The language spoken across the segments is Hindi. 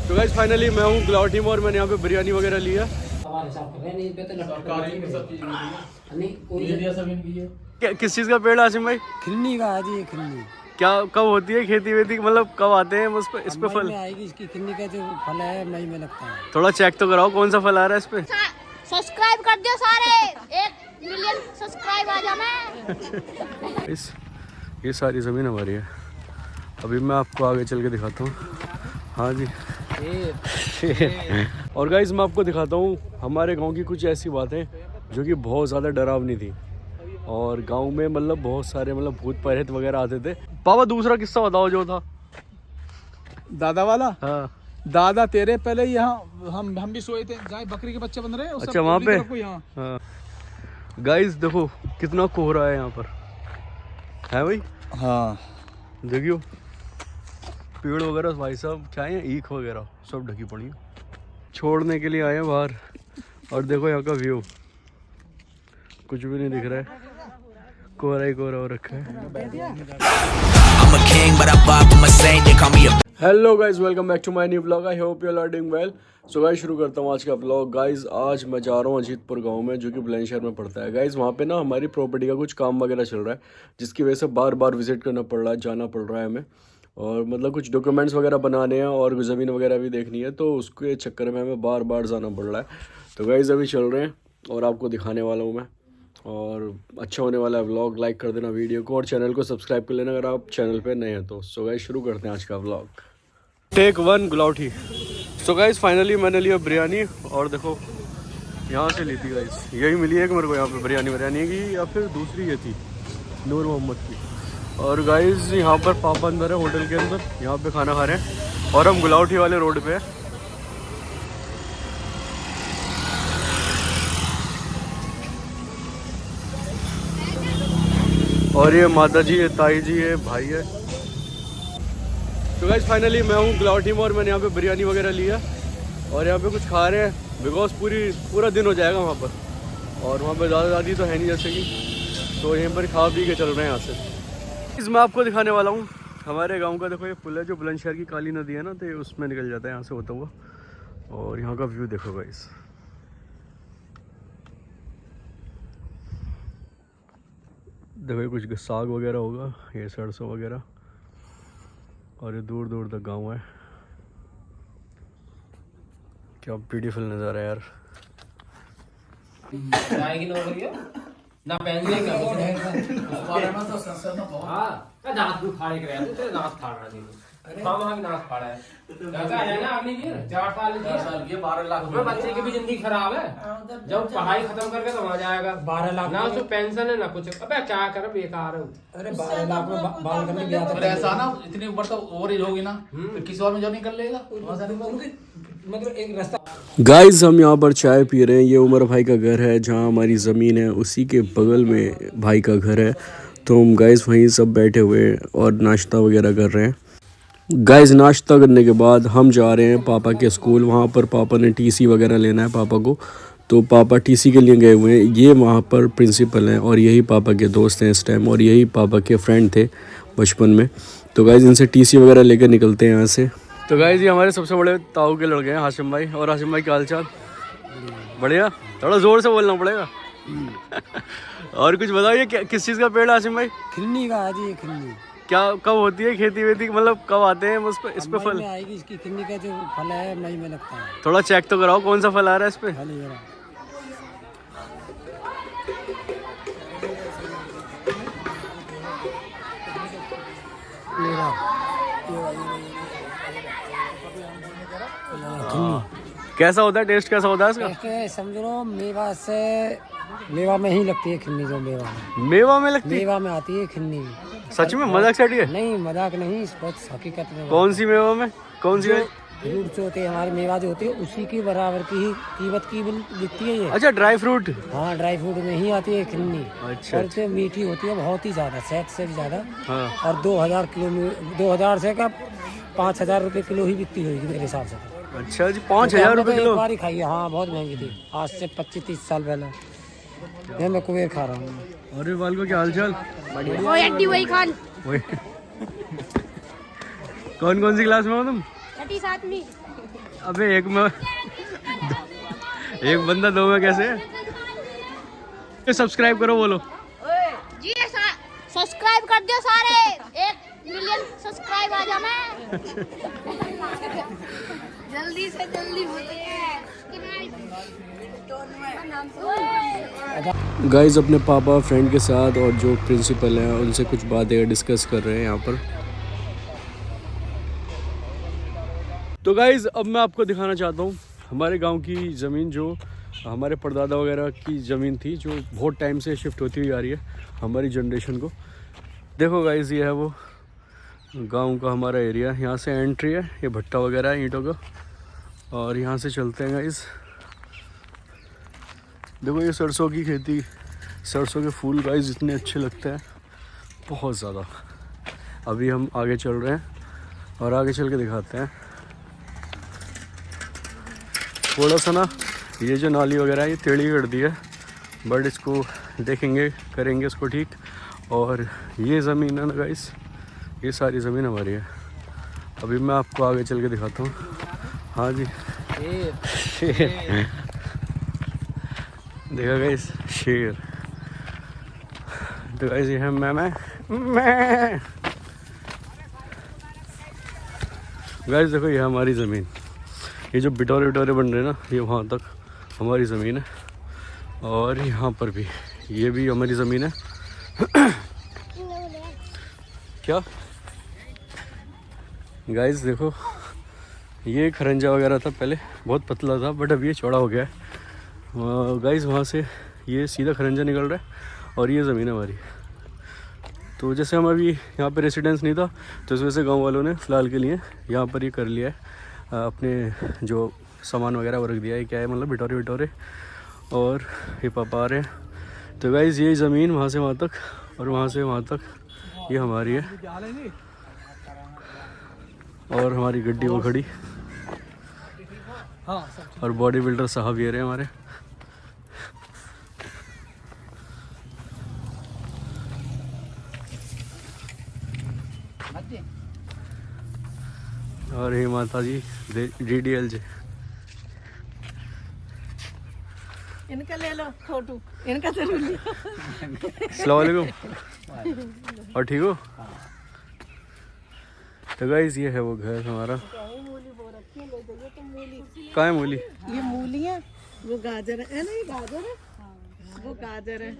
तो गाइस फाइनली मैं हूँ गुलावटी में और मैंने यहाँ पे बिरयानी वगैरह लिया। किस चीज़ का पेड़ आसिम भाई? खिल्ली का है जी, खिल्ली। क्या कब होती है खेती वेती, मतलब कब आते हैं इस पे फल? आएगी इसकी खिल्ली का जो फल है मई में लगता है। थोड़ा चेक तो कराओ कौन सा फल आ रहा है इस पे। सब्सक्राइब कर दो सारे, 1 मिलियन सब्सक्राइब आ जाए। ये सारी ज़मीन हमारी है। अभी मैं आपको आगे चल के दिखाता हूँ। हाँ जी और गाइस मैं आपको दिखाता हूँ हमारे गांव की कुछ ऐसी बातें जो कि बहुत ज़्यादा डरावनी थी। और गांव में मतलब बहुत सारे मतलब भूत प्रेत वगैरह आते थे। पापा दूसरा किस्सा बताओ जो था दादा वाला। हाँ दादा तेरे पहले यहाँ हम भी सोए थे जहाँ बकरी के बच्चे बन रहे हैं। अच्छा वहाँ पे। हाँ गाइस देखो कितना कोहरा है यहाँ पर, है भाई? हाँ देखियो पेड़ वगैरह भाई साहब क्या है, ईख वगैरह सब ढकी पड़ी है। छोड़ने के लिए आए हैं बाहर और देखो यहाँ का व्यू, कुछ भी नहीं दिख रहा है, कोहरा ही कोहरा हो रखा है। Hello guys, welcome back to my new blog. I hope you are doing well. So guys शुरू करता हूँ आज का ब्लॉग। गाइज आज मैं जा रहा हूँ अजीतपुर गांव में जो कि बुलंदशहर में पड़ता है। गाइज वहाँ पे ना हमारी प्रॉपर्टी का कुछ काम वगैरह चल रहा है जिसकी वजह से बार बार विजिट करना पड़ रहा है, जाना पड़ रहा है हमें। और मतलब कुछ डॉक्यूमेंट्स वगैरह बनाने हैं और ज़मीन वगैरह भी देखनी है, तो उसके चक्कर में हमें बार बार जाना पड़ रहा है। तो गाइज अभी चल रहे हैं और आपको दिखाने वाला हूँ मैं, और अच्छा होने वाला है व्लॉग। लाइक कर देना वीडियो को और चैनल को सब्सक्राइब कर लेना अगर आप चैनल पे नए हैं तो। सो गाइस शुरू करते हैं आज का vlog. Take 1 Gulaothi. So guys finally मैंने लिया बिरयानी और देखो यहाँ से ली थी गाइस, यही मिली है कि मेरे को यहाँ पे बिरयानी की, या फिर दूसरी ये थी नूर मोहम्मद की। और गाइस यहाँ पर पापा अंदर है होटल के अंदर, यहाँ पे खाना खा रहे हैं और हम गुलावटी वाले रोड पे हैं। और ये माता जी है, ताई जी है, भाई है। तो गाइस फाइनली मैं हूँ गुलावटी में और मैंने यहाँ पे बिरयानी वगैरह लिया और यहाँ पे कुछ खा रहे हैं बिकॉज पूरा दिन हो जाएगा वहाँ पर, और वहाँ पे ज़्यादा ज़्यादा तो है नहीं जैसे कि, तो यहीं पर खा पी के चल रहे हैं यहाँ से। इस मैं आपको दिखाने वाला हूँ हमारे गाँव का। देखो ये पुल है जो बुलंदशहर की काली नदी है ना, तो ये उसमें निकल जाता है यहाँ से होता हुआ। और यहाँ का व्यू देखो गाइस, देखो ये कुछ साग वगैरह होगा, ये सरसों वगैरह, और ये दूर दूर तक गांव है। क्या ब्यूटीफुल नज़ारा है यार। बच्चे की भी जिंदगी खराब है, जब पढ़ाई खत्म करके तो वहाँ जाएगा 12 लाख ना उसको पेंशन है ना कुछ। अबे क्या कर बेकार है। अरे 12 लाख में बाल करने गया था। ऐसा ना इतनी उम्र तो और एज होगी ना, फिर किसी और में जॉब नहीं कर लेगा। मतलब एक रास्ता। गाइस हम यहाँ पर चाय पी रहे हैं। ये उमर भाई का घर है जहाँ हमारी ज़मीन है, उसी के बगल में भाई का घर है। तो हम गाइस वहीं सब बैठे हुए और नाश्ता वगैरह कर रहे हैं। गाइस नाश्ता करने के बाद हम जा रहे हैं पापा के स्कूल। वहाँ पर पापा ने टीसी वगैरह लेना है पापा को, तो पापा टीसी के लिए गए हुए हैं। ये वहाँ पर प्रिंसिपल हैं और यही पापा के दोस्त हैं इस टाइम, और यही पापा के फ्रेंड थे बचपन में। तो गाइस इनसे टीसी वगैरह लेकर निकलते हैं यहाँ से। तो गाइस ये हमारे सबसे बड़े ताऊ के लड़के हैं हाशिम भाई। और हाशिम भाई क्या हाल चाल? बढ़िया, थोड़ा ज़ोर से बोलना पड़ेगा। और कुछ बताओ, ये किस चीज़ का पेड़ है हाशिम भाई? खिल्ली का है जी, खिल्ली। क्या कब होती है खेती वेती, मतलब कब आते हैं इस पे फल? आएगी इसकी खिल्ली का जो फल है मई में लगता है। थोड़ा थोड़ा चेक तो कराओ कौन सा फल आ रहा है इस पे। कैसा होता है टेस्ट, कैसा होता है इसका? समझ लो मेवा में ही लगती है खिल्ली, जो मेवा में लगती है? मेवा में आती है खिल्ली। सच में? मजाक सेट है? नहीं मजाक नहीं, बहुत हकीकत में। कौन सी मेवा में? कौन सी? फ्रूट जो होते हैं हमारे, मेवा जो होती है उसी की बराबर की ही कीमत की बिकती है ये। अच्छा ड्राई फ्रूट? हाँ ड्राई फ्रूट में ही आती है खिल्ली। अच्छा। और जो मीठी होती है बहुत ही ज्यादा, 100 से भी ज्यादा। हाँ। और 2000 से का 5000 रुपए किलो ही बिकती होगी मेरे हिसाब से। अच्छा जी, 5000 रुपए किलो? एक बार ही खाई है। हाँ बहुत महंगी थी, आज से 25-30 साल पहले। ये मैं कुबेर खा रहा हूँ। अरे बाल को क्या हाल चाल? वही खान। कौन कौन सी क्लास में हो तुम? 30 आदमी। अबे एक में एक बंदा दो में कैसे? सब्सक्राइब करो बोलो। जी सब्सक्राइब कर दो सारे, 1 मिलियन सब्सक्राइब आ जा मैं। जल्दी से जल्दी गाइस अपने पापा फ्रेंड के साथ और जो प्रिंसिपल हैं उनसे कुछ बातें डिस्कस कर रहे हैं यहाँ पर। तो गाइस अब मैं आपको दिखाना चाहता हूँ हमारे गांव की ज़मीन, जो हमारे परदादा वगैरह की ज़मीन थी, जो बहुत टाइम से शिफ्ट होती हुई आ रही है हमारी जनरेशन को। देखो गाइस ये है वो गांव का हमारा एरिया। यहाँ से एंट्री है, ये भट्टा वगैरह है ईंटों का, और यहाँ से चलते हैं गाइस। देखो ये सरसों की खेती, सरसों के फूल गाइस इतने अच्छे लगते हैं, बहुत ज़्यादा। अभी हम आगे चल रहे हैं और आगे चल के दिखाते हैं। थोड़ा सा ना ये जो नाली वगैरह है ये टेढ़ी कर दी है, बट इसको देखेंगे, करेंगे इसको ठीक। और ये ज़मीन है ना गाइस, ये सारी ज़मीन हमारी है। अभी मैं आपको आगे चल के दिखाता हूँ। हाँ जी शेर देखा गाइस, शेर। तो गाइस ये है मैं गाइस देखो ये है हमारी ज़मीन। ये जो बिटोरे विटोरे बन रहे हैं ना, ये वहाँ तक हमारी ज़मीन है। और यहाँ पर भी ये भी हमारी ज़मीन है। क्या गाइस देखो, ये खरंजा वगैरह था पहले, बहुत पतला था, बट अब ये चौड़ा हो गया है गाइस। वहाँ से ये सीधा खरंजा निकल रहा है और ये ज़मीन है हमारी। तो जैसे हम अभी यहाँ पे रेसिडेंस नहीं था, तो इस वजह से गांव वालों ने फ़िलहाल के लिए यहाँ पर ये कर लिया है, अपने जो सामान वगैरह वो रख दिया है। क्या है मतलब बिटोरे विटोरे, और ये पापा आ रहे हैं। तो गाइस ये ज़मीन वहाँ से वहाँ तक और वहाँ से वहाँ तक ये हमारी है। और हमारी गड्डी वो खड़ी, और बॉडी बिल्डर साहब ये रहे हमारे। और ये माता जी DDL जी। इनका ले लो फोटो, इनका जरूर लियो। अस्सलाम वालेकुम। और ठीक हो? तो गाइस ये है वो घर हमारा। कहाँ है मूली? ये मूली है, वो गाजर है ना, ये गाजर है, वो गाजर है,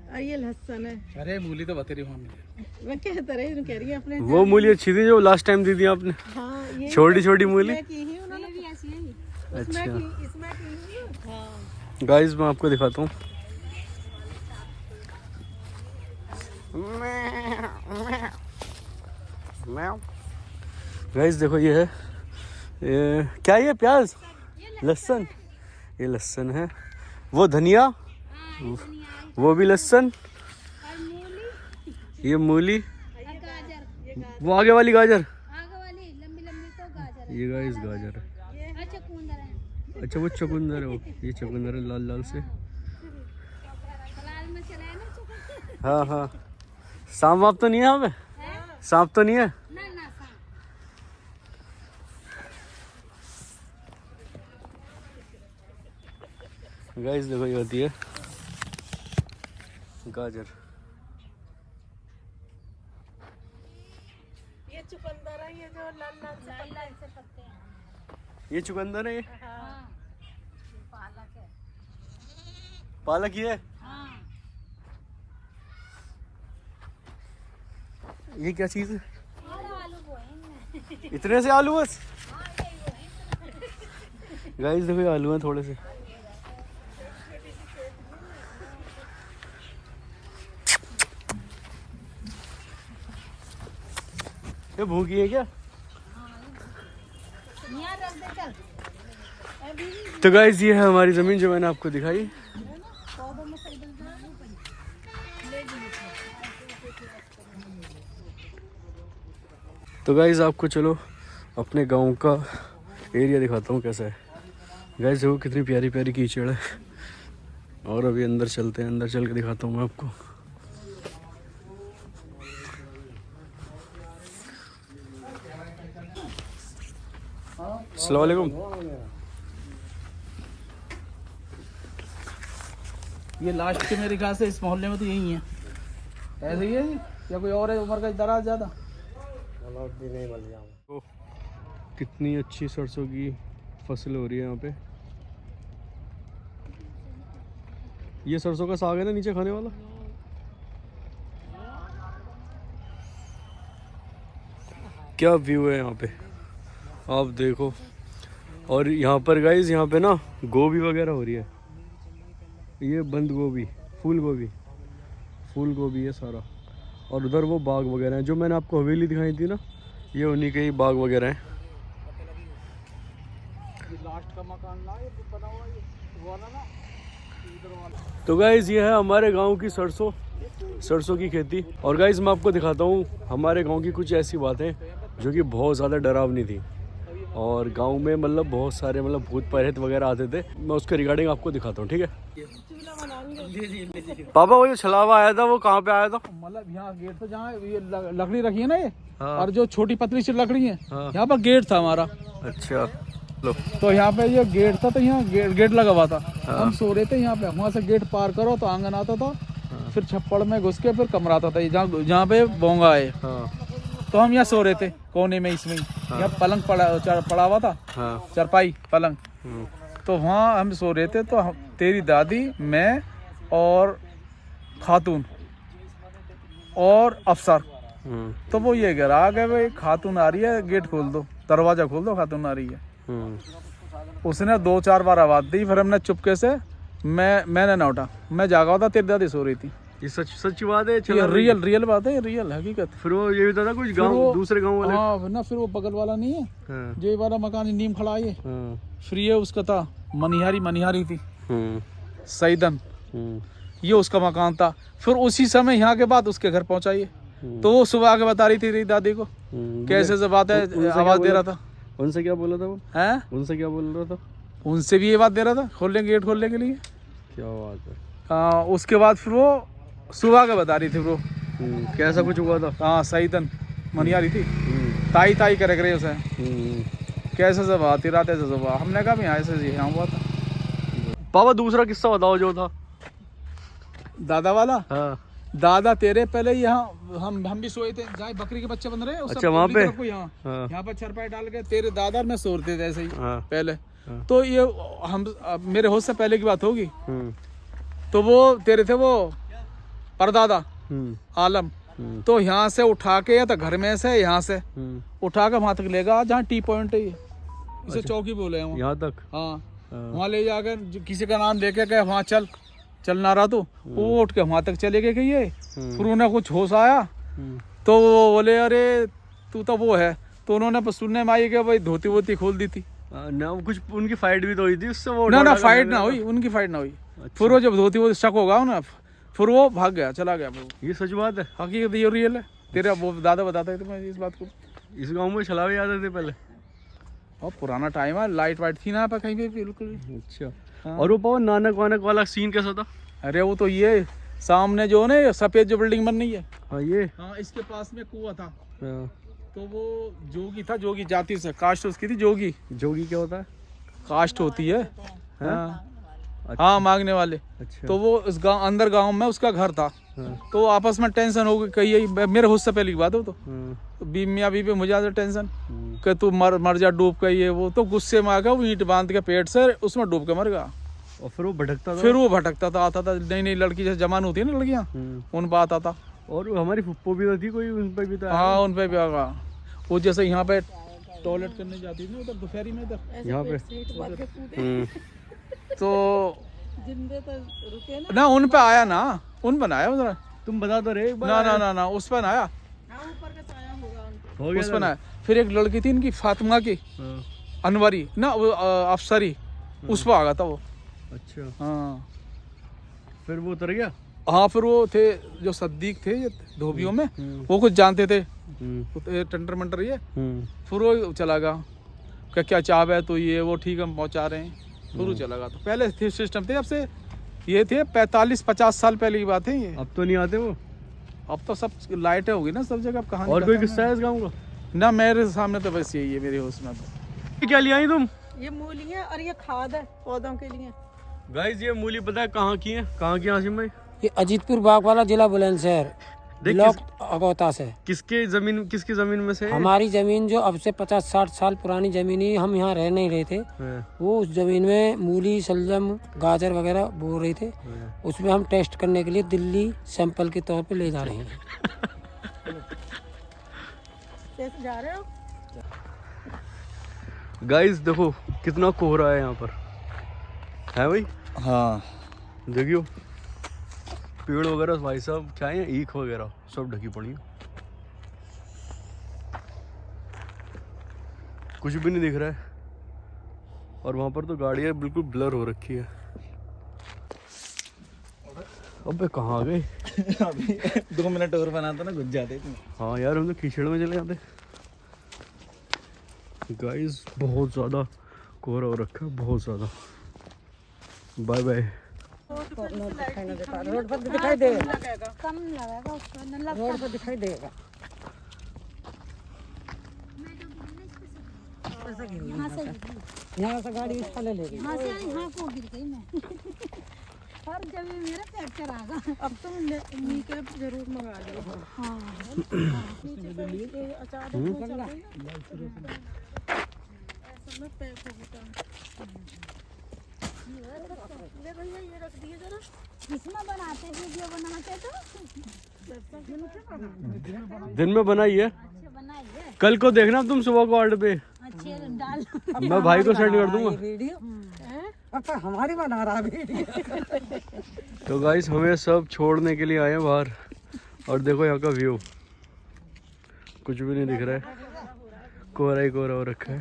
और ये लहसुन है। अरे मूली तो बतेरी वहाँ मिली। मैं कहता रही, कह रही है अपने। वो मूली अच्छी थी जो लास्ट टाइम दी थी आपने। हाँ, ये छोटी छोटी मूली। इसमें की ही उन्होंने भी ऐसी है। अच्छा इसमें की ही। हाँ गाइस मैं आपको दिखाता हूँ। गाइस देखो ये है, ये क्या, ये प्याज, लहसुन, ये लहसुन है। वो धनिया, वो भी लहसुन, ये मूली, वो आगे वाली गाजर, ये गाइस गाजर है। अच्छा वो चुकंदर है, वो ये चुकंदर है लाल लाल से। हाँ हाँ, सांप वाप तो नहीं है यहाँ पे? सांप तो नहीं है? गाइस देखो ये होती है गाजर। ये चुकंदर है, ये जो लाल लाल से पत्ते हैं। ये चुकंदर है, ये हाँ। पालक ही है। ये क्या चीज है? इतने से आलू बस? गाइस देखो ये आलू हैं थोड़े से। ये भूखी है क्या? तो गाइस ये है हमारी जमीन जो मैंने आपको दिखाई। तो गाइस आपको चलो अपने गांव का एरिया दिखाता हूँ कैसा है। गाइस देखो कितनी प्यारी प्यारी कीचड़ है। और अभी अंदर चलते हैं, अंदर चल के दिखाता हूँ मैं आपको। अस्सलाम वालेकुम। ये लास्ट के मेरे ख्याल से इस मोहल्ले में तो यही है, ऐसे ही है जी, या कोई और है उम्र का दराज ज़्यादा? कितनी अच्छी सरसों की फसल हो रही है यहाँ पे। ये सरसों का साग है ना नीचे खाने वाला। क्या व्यू है यहाँ पे, आप देखो। और यहाँ पर गाइस, यहाँ पे ना गोभी वगैरह हो रही है। ये बंद गोभी, फूल गोभी है सारा। और उधर वो बाग वगैरह हैं, जो मैंने आपको हवेली दिखाई थी ना, ये उन्हीं के ही बाग वगैरह हैं। लास्ट का मकान ना ये बना हुआ, ये वाला ना इधर वाला। तो गाइज़ ये है हमारे गांव की सरसों की खेती। और गाइज़ मैं आपको दिखाता हूँ हमारे गांव की कुछ ऐसी बातें जो कि बहुत ज़्यादा डरावनी थी। और गांव में मतलब बहुत सारे मतलब भूत प्रेत वगैरह आते थे। मैं उसके रिगार्डिंग आपको दिखाता हूँ, ठीक है। पापा वो जो छलावा आया था वो कहाँ पे आया था? मतलब यहाँ गेट था जहाँ ये लकड़ी रखी है ना ये, हाँ। और जो छोटी पतली सी लकड़ी है, हाँ। यहाँ पर गेट था हमारा। अच्छा, लो। तो यहाँ पे ये गेट था, तो यहाँ गेट लगा हुआ था। हाँ। हम सो रहे थे यहाँ पे, वहाँ से गेट पार करो तो आंगन आता था। हाँ। फिर छप्पड़ में घुस के फिर कमरा आता था, जहाँ पे बोंगा है। हाँ। तो हम यहाँ सो रहे थे कोने में, इसमें यहाँ पलंग पड़ा हुआ था। हाँ। चरपाई पलंग। तो वहाँ हम सो रहे थे, तो तेरी दादी, मैं और खातून और अफसर, तो वो ये घर आ गए, भाई खातून आ रही है, गेट खोल दो, दरवाजा खोल दो, खातून आ रही है। उसने 2-4 बार आवाज दी, फिर हमने चुपके से, मैंने ना उठा, मैं जागा हुआ था, तेरी दादी सो रही थी। ये सच बात है? ये रियल बात है, रियल हकीकत। फिर वो ये भी था कुछ गांव, दूसरे गांव वाले। हाँ ना, फिर वो बगल वाला नहीं है। हाँ। जो ये वाला मकान नीम खड़ा है, हाँ। फिर ये उसका था मनिहारी थी, सईदन, ये उसका मकान था। फिर उसी समय यहाँ के बाद उसके घर पहुंचाइए, तो वो सुबह आके बता रही थी दादी को कैसे से बात है, आवाज दे रहा था। उनसे क्या बोला था वो? हैं? उनसे क्या बोल रहा था? उनसे भी ये बात दे रहा था, गेट खोलने के लिए। क्या बात है। उसके बाद फिर वो सुबह के बता रही थी, वो कैसा कुछ हुआ था? हाँ, सईदन मनिहारी थी, ताई करे करे उसे, कैसे से बात ही रात ऐसे सुबह। हमने कहा भी हाँ ऐसे जी हाँ हुआ था। पापा दूसरा किस्सा बताओ जो था दादा वाला। हाँ। दादा तेरे पहले यहाँ हम भी सोए थे, जहाँ बकरी के बच्चे बन रहे हैं। अच्छा, वहाँ पे यहाँ पर चरपाई डाल के तेरे दादा में सो रहे थे ऐसे ही। हाँ। पहले हाँ। तो ये हम मेरे होश से पहले की बात होगी। तो वो तेरे थे वो परदादा आलम, तो यहाँ से उठा के, या तो घर में से यहाँ से उठा के वहां तक ले गया जहाँ टी पॉइंट है, इसे चौकी बोले हैं यहाँ तक। हाँ, वहाँ ले जाकर किसी का नाम लेके गए, वहाँ चल ना रहा, तो वो उठ के वहां तक चले गए। ये फिर उन्हें कुछ होश आया, तो वो बोले अरे तू तो वो है। तो उन्होंने सुनने में आई कि भाई धोती वोती खोल दी थी ना, कुछ उनकी फाइट भी तो हुई थी उससे। वो ना फाइट ना हुई, उनकी फाइट ना हुई। फिर वो जब धोती वो शक होगा ना, फिर वो भाग गया, चला गया। ये सच बात है, हकीकत ये रियल है। तेरा वो दादा बताते थे मैं इस बात को। इस गांव में छलावे आते थे पहले, और पुराना टाइम है, लाइट वाइट थी ना कहीं पे बिल्कुल। अच्छा। हाँ। और वो पाओ नानक वानक वाला सीन कैसा था? अरे वो तो ये सामने जो है सफेद जो बिल्डिंग बन रही है, हाँ ये, हाँ, इसके पास में कुआं था। हाँ। तो वो जोगी था, जोगी जाति से, कास्ट उसकी थी जोगी। जोगी क्या होता है? कास्ट होती है। हाँ, अच्छा। हाँ, मांगने वाले। अच्छा। तो वो इस गांव, अंदर गांव में उसका घर था। हाँ। तो आपस में टेंशन हो गई, कही मेरे होश से पहले की बात हो। तो मियाँ बीवी मुझे ज्यादा टेंशन कि तू मर जा डूब के, ये वो। तो गुस्से में आकर वो ईंट बांध के पेट से उसमें डूब के मर गया। और फिर वो भटकता था, आता था, नई लड़की जैसे जवान होती है ना लड़कियाँ, उन पर आता था। और हमारी फुप्पो भी तो थी कोई, उन पर भी था। हाँ, उन पे भी आ गया। वो जैसे यहाँ पे टॉयलेट करने जाती थी ना, उधर दोपहरी में, इधर यहाँ पे। तो जिंदे तो रुके ना। ना उन पे आया ना, उन बनाया उधर। तुम बता तो रहे एक बार। ना उस पर आया, हाँ, ऊपर का छाया होगा उनका। हो गया उस पर आया। फिर एक लड़की थी इनकी फातिमा की, हाँ। अनवरी ना, वो अफसरी, उस पर आ गया था वो। अच्छा। हाँ, फिर वो उतर गया। हाँ, फिर वो थे जो सद्दीक थे ये धोबियों में, वो कुछ जानते थे, टंटर मंटर ये। फिर वो चला गया, क्या चाव है, तो ये वो ठीक, हम पहुंचा रहे हैं। फिर वो चला गया। तो पहले थे सिस्टम थे, अब से ये थे 45-50 साल पहले की बात है ये। अब तो नहीं आते वो। अब तो सब लाइटें होगी ना सब जगह। अब कहाँ और कोई किस्सा है इस गाँव का? ना, मेरे सामने तो बस यही है, मेरे होश में। क्या ले आई तुम? ये मूलियाँ और ये खाद है पौधों के लिए। गाइस ये मूली पता है कहाँ की है? कहाँ की आसिम भाई? ये अजीतपुर बागवाला, जिला बुलंदशहर, ब्लॉक अगौता से। किसकी जमीन में से? हमारी जमीन जो अब से 50-60 साल पुरानी जमीन ही, हम यहाँ रह नहीं रहे थे, वो उस जमीन में मूली, शलजम, गाजर वगैरह बो रहे थे। उसमें हम टेस्ट करने के लिए दिल्ली सैंपल के तौर पे ले जा रहे हैं। कैसे जा रहे हो? गाइस देखो कितना कोहरा है यहाँ पर, है भाई? हाँ देखियो पेड़ वगैरह भाई साहब क्या है, ईख वगैरह सब ढकी पड़ी है, कुछ भी नहीं दिख रहा है। और वहाँ पर तो गाड़ियाँ बिल्कुल ब्लर हो रखी है। अबे कहाँ गए? अभी 2 मिनट और बनाता ना घुस जाते। हाँ यार हम तो कीचड़ में चले जाते। गाइस बहुत ज़्यादा कोहरा हो रखा है, बहुत ज़्यादा। Bye bye. रोड पर दिखाई देगा, कम लगेगा उसमें, रोड पर दिखाई देगा। यहाँ से गाड़ी उठा ले लेगी। यहाँ से यहाँ को गिर गई मैं। और जब ये मेरा फ्रैक्चर आ गया। अब तुम नीचे जरूर मंगा लो। हाँ नीचे से अचानक वो चल गई ना, ऐसा में पैक हो गया। ले भैया ये रख दिए जरा। इसमें बनाते वीडियो बनाते तो दिन में बनाई है, अच्छे बनाइए, कल को देखना तुम सुबह को 8 पे। अच्छे डाल। मैं भाई को सेंड कर दूंगा। वीडियो हमारी बना रहा वीडियो। तो गाइस हमें सब छोड़ने के लिए आए हैं बाहर, और देखो यहाँ का व्यू, कुछ भी नहीं दिख रहा है, कोहरा ही कोहरा हो रखा है।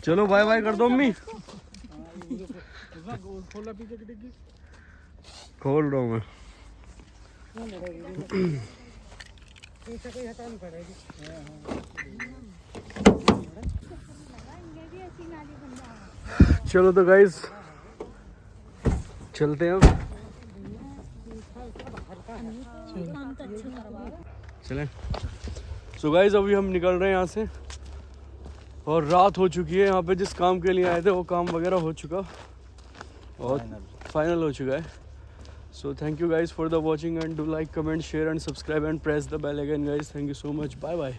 चलो बाय बाय कर दो अम्मी। खोल रहा हूँ मैं। चलो तो गाइस चलते हैं अब। चलें। सो गाइस अभी हम निकल रहे हैं यहाँ से, और रात हो चुकी है। यहाँ पे जिस काम के लिए आए थे वो काम वगैरह हो चुका और फाइनल हो चुका है। So thank you guys for the watching, and do like, comment, share and subscribe and press the bell again guys. Thank you so much. Bye bye.